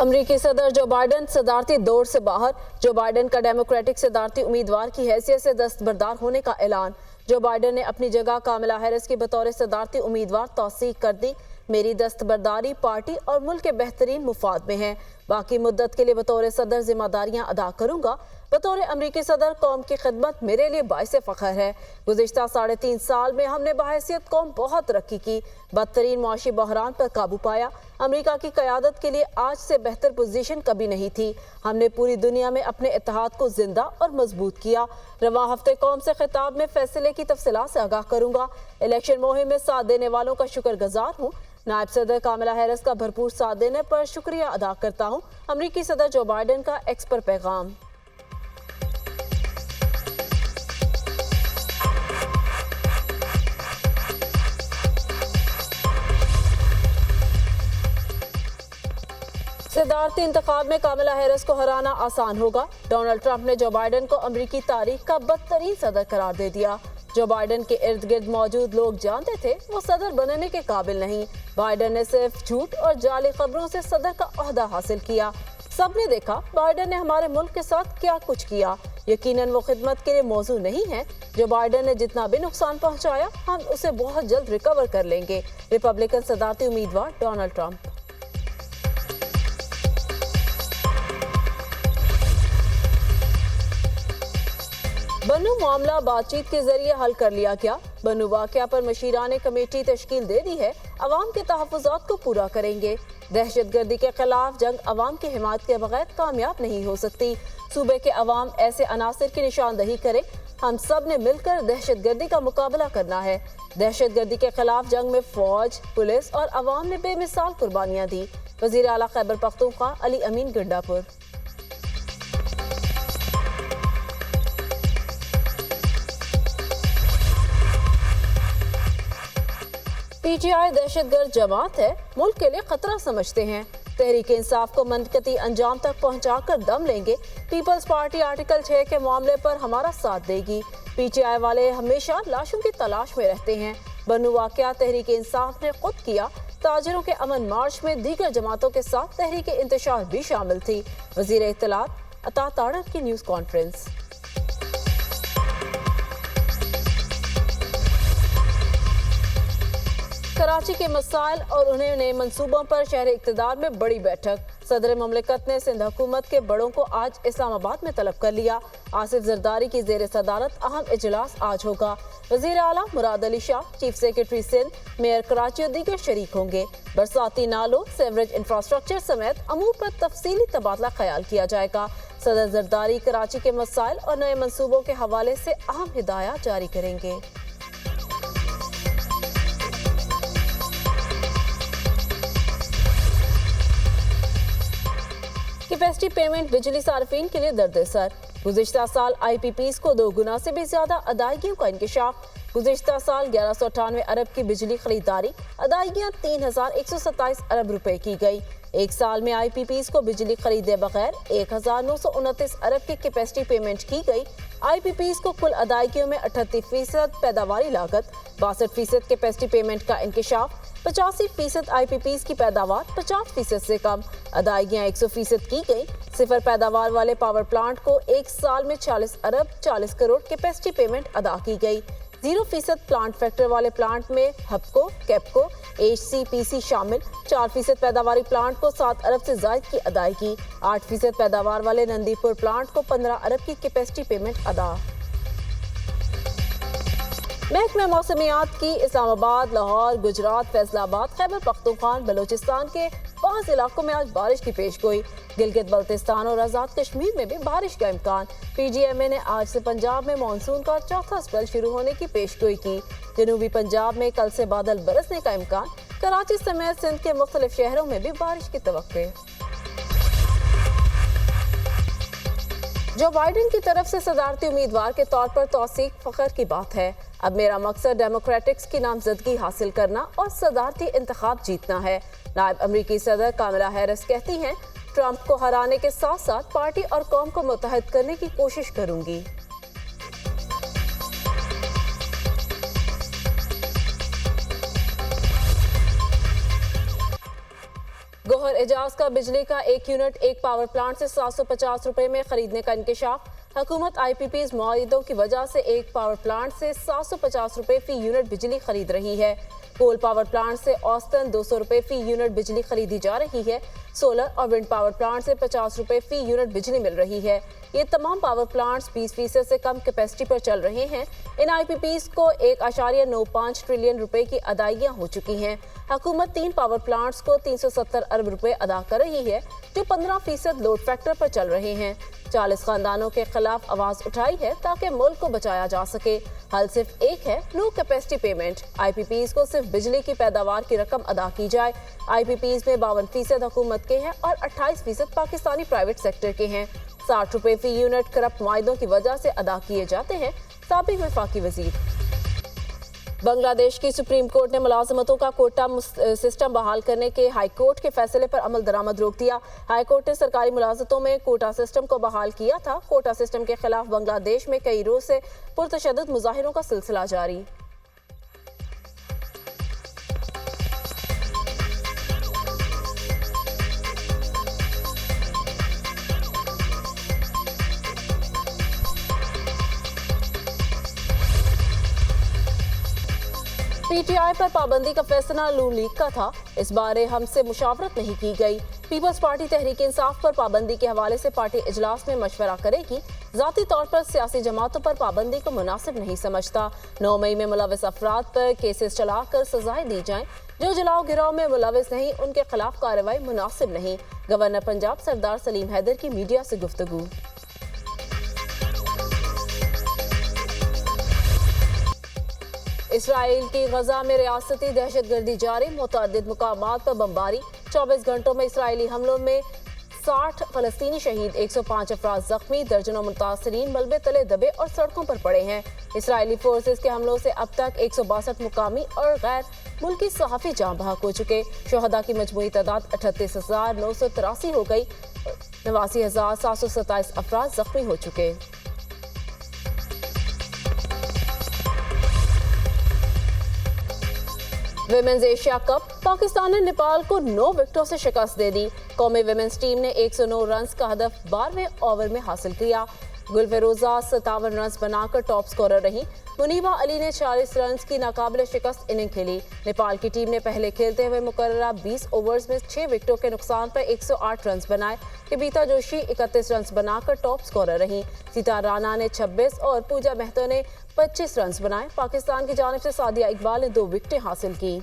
अमरीकी सदर जो बाइडन सदारती दौर से बाहर। जो बाइडन का डेमोक्रेटिक सदारती उम्मीदवार की हैसियत से दस्तबरदार होने का ऐलान। जो बाइडन ने अपनी जगह कामला हैरिस की बतौर सदारती उम्मीदवार तौसीक कर दी। मेरी दस्तबरदारी पार्टी और मुल्क के बेहतरीन मुफाद में है। बाकी मुद्दत के लिए बतौर सदर जिम्मेदारियां अदा करूंगा। बतौर अमरीकी सदर कौम की खिदमत मेरे लिए बाइस फ़ख्र है। गुज़िश्ता 3.5 साल में हमने बहैसियत कौम बहुत तरक्की की, बदतरीन मुआशी बहरान पर काबू पाया। अमरीका की क़यादत के लिए आज से बेहतर पोजीशन कभी नहीं थी। हमने पूरी दुनिया में अपने इत्तेहाद को जिंदा और मजबूत किया। रवां हफ्ते कौम से खिताब में फैसले की तफसीलात से आगाह करूंगा। इलेक्शन मुहिम में साथ देने वालों का शुक्रगुजार हूँ। नायब सदर कामला हैरिस का भरपूर साथ देने पर शुक्रिया अदा करता हूँ। अमरीकी सदर जो बाइडन का एक्स पर पैगाम। सदारती इंतखाब में कामला हैरिस को हराना आसान होगा। डोनाल्ड ट्रंप ने जो बाइडन को अमरीकी तारीख का बदतरीन सदर करार दे दिया। जो बाइडन के इर्द गिर्द मौजूद लोग जानते थे वो सदर बनने के काबिल नहीं। बाइडन ने सिर्फ झूठ और जाली खबरों से सदर का ओहदा हासिल किया। सबने देखा बाइडन ने हमारे मुल्क के साथ क्या कुछ किया। यकीनन वो खिदमत के लिए मौजू नहीं है। जो बाइडन ने जितना भी नुकसान पहुंचाया हम उसे बहुत जल्द रिकवर कर लेंगे। रिपब्लिकन सदारती उम्मीदवार डोनाल्ड ट्रंप। बन्नू मामला बातचीत के जरिए हल कर लिया गया। बन्नू वाक़या पर मशीराने कमेटी तश्कील दे दी है। अवाम के तहफ़्फ़ुज़ात को पूरा करेंगे। दहशतगर्दी के खिलाफ जंग अवाम की हिमायत के बगैर कामयाब नहीं हो सकती। सूबे के अवाम ऐसे अनासर की निशानदही करें। हम सब ने मिलकर दहशतगर्दी का मुकाबला करना है। दहशतगर्दी के खिलाफ जंग में फौज, पुलिस और अवाम ने बेमिसाल कुर्बानियाँ दी। वज़ीर आला खैबर पख्तूनख्वा अली अमीन गंडापुर। पीटीआई दहशतगर्द जमात है, मुल्क के लिए खतरा समझते हैं। तहरीक इंसाफ को मनकती अंजाम तक पहुंचाकर दम लेंगे। पीपल्स पार्टी आर्टिकल 6 के मामले पर हमारा साथ देगी। पीटीआई वाले हमेशा लाशों की तलाश में रहते हैं। बन्नू वाक़या तहरीक इंसाफ ने खुद किया। ताजरों के अमन मार्च में दीगर जमातों के साथ तहरीक इंतशार भी शामिल थी। वज़ीर इत्तलात अता ताड़र की न्यूज़ कॉन्फ्रेंस। कराची के मसाइल और उन्हें नए मंसूबों पर शहर इक़्तिदार में बड़ी बैठक। सदर मुमलिकत ने सिंध हुकूमत के बड़ों को आज इस्लामाबाद में तलब कर लिया। आसिफ जरदारी की ज़ेर सदारत अहम इजलास आज होगा। वज़ीर आला Murad Ali Shah, chief secretary Sindh, mayor Karachi और दीगर शरीक होंगे। बरसाती नालों, सेवरेज इंफ्रास्ट्रक्चर समेत अमूर पर तफसीली तबादला ख्याल किया जाएगा। सदर जरदारी कराची के मसाइल और नए मंसूबों के हवाले से अहम हिदायत जारी करेंगे। कैपेसिटी पेमेंट बिजली सार्फिन के लिए दर्द सर। गुज़िश्ता साल IPPs को 2 गुना से भी ज्यादा अदायगियों का इंकशाफ। गुज़िश्ता साल 1198 अरब की बिजली खरीदारी, अदायगियाँ 3127 अरब रुपए की गई। एक साल में IPPs को बिजली खरीदे बगैर 1929 अरब की कैपेसिटी पेमेंट की गई। IPPs को कुल अदायगियों में 38% पैदावारी लागत, 62% कैपेसिटी पेमेंट का इंकशाफ, 85% IPPs की पैदावार 50% से कम, अदायगियाँ 100% की गई। सिफर पैदावार वाले पावर प्लांट को एक साल में 40 अरब 40 करोड़ कैपेसिटी पेमेंट अदा की गई। 0% प्लांट फैक्टर वाले प्लांट में हबको, कैपको, HCPC शामिल। 4% पैदावारी प्लांट को 7 अरब से जायद की अदायगी। 8% पैदावार वाले नंदीपुर प्लांट को 15 अरब की कैपेसिटी पेमेंट अदा। महकमा मौसमियात की इस्लामाबाद, लाहौर, गुजरात, फैसलाबाद, खैबर पख्तूनख्वा, बलोचिस्तान के बाज़ इलाकों में आज बारिश की पेशगोई। गिलगित बल्तिस्तान और आज़ाद कश्मीर में भी बारिश का इम्कान। PGMA ने आज से पंजाब में मानसून का चौथा स्पेल शुरू होने की पेशगोई की। जनूबी पंजाब में कल से बादल बरसने का इम्कान। कराची समेत सिंध के मुख्तलिफ शहरों में भी बारिश की तवक्को। जो बाइडन की तरफ से सदारती उम्मीदवार के तौर पर तौसीक फ़ख्र की बात है। अब मेरा मकसद डेमोक्रेटिक्स की नामजदगी हासिल करना और सदारती इंतखाब जीतना है। नायब अमरीकी सदर कामला हैरिस कहती हैं, ट्रंप को हराने के साथ साथ पार्टी और कौम को मुत्तहद करने की कोशिश करूंगी। गोहर एजाज का बिजली का 1 यूनिट एक पावर प्लांट से 750 रुपए में खरीदने का इंकशाफ। हुकूमत IPPs मुआहिदों की वजह से एक पावर प्लांट से 750 रुपए फी यूनिट बिजली खरीद रही है। कोल पावर प्लांट से औसतन 200 रुपए फी यूनिट बिजली खरीदी जा रही है। सोलर और विंड पावर प्लांट से 50 रुपए फी यूनिट बिजली मिल रही है। ये तमाम पावर प्लांट्स 20% से कम कैपेसिटी पर चल रहे हैं। इन IPPs को 1.95 ट्रिलियन रुपए की अदायगियां हो चुकी हैं। हुकूमत 3 पावर प्लांट्स को 370 अरब रुपए अदा कर रही है, जो 15% लोड फैक्टर पर चल रहे हैं। 40 खानदानों के खिलाफ आवाज उठाई है ताकि मुल्क को बचाया जा सके। हल सिर्फ एक है, लो कैपेसिटी पेमेंट। IPPs को सिर्फ बिजली की पैदावार की रकम अदा की जाए। IPPs में 52% हुकूमत के हैं और 28% पाकिस्तानी प्राइवेट सेक्टर के हैं। 60 रुपए फी यूनिट करप्ट मुआहिदों की वजह से अदा किए जाते हैं। साबिक वफाकी वजीर। बांग्लादेश की सुप्रीम कोर्ट ने मुलाजमतों का कोटा सिस्टम बहाल करने के हाई कोर्ट के फैसले पर अमल दरामद रोक दिया। हाई कोर्ट ने सरकारी मुलाजमतों में कोटा सिस्टम को बहाल किया था। कोटा सिस्टम के खिलाफ बांग्लादेश में कई रोज से पुरतशद्दुद मुजाहिरों का सिलसिला जारी। PTI पर पाबंदी का फैसला नून लीग का था। इस बारे हमसे मुशावरत नहीं की गई। पीपल्स पार्टी तहरीक इंसाफ पर पाबंदी के हवाले से पार्टी इजलास में मशवरा करेगी। ज़ाती तौर पर सियासी जमातों पर पाबंदी को मुनासिब नहीं समझता। 9 मई में मुलविस अफराद पर केसेस चलाकर सजाएं दी जाएं। जो जलाओ गिराव में मुलविस नहीं, उनके खिलाफ कार्रवाई मुनासिब नहीं। गवर्नर पंजाब सरदार सलीम हैदर की मीडिया से गुफ्तगू। इसराइल की गजा में रियासती दहशतगर्दी जारी। मुतअद्दिद मुकामात पर बमबारी। 24 घंटों में इसराइली हमलों में 60 फलस्तीनी शहीद, 105 अफराद जख्मी। दर्जनों मुतासरीन मलबे तले दबे और सड़कों पर पड़े हैं। इसराइली फोर्सेस के हमलों से अब तक 162 मुकामी और गैर मुल्की सहाफ़ी जाँ बहक हो चुके। शहदा की मजमूई तादाद 38,983 हो गई। 89,727 अफराद जख्मी हो चुके। Women's Asia cup. पाकिस्तान ने नेपाल को 9 विकेटों से शिकस्त दे दी। कौमी विमेंस टीम ने 109 रन का हदफ 12वें ओवर में हासिल किया। गुलफेरोजा 57 रन बनाकर टॉप स्कोरर रही। मुनीबा अली ने 40 रन की नाकाबिल शिकस्त इनिंग खेली। नेपाल की टीम ने पहले खेलते हुए मुकर्ररा 20 ओवर्स में 6 विकेटों के नुकसान पर 108 रन बनाए। कविता जोशी 31 रन बनाकर टॉप स्कोरर रही। सीता राणा ने 26 और पूजा महतो ने 25 रन बनाए। पाकिस्तान की जानिब से सादिया इकबाल ने 2 विकेटें हासिल की।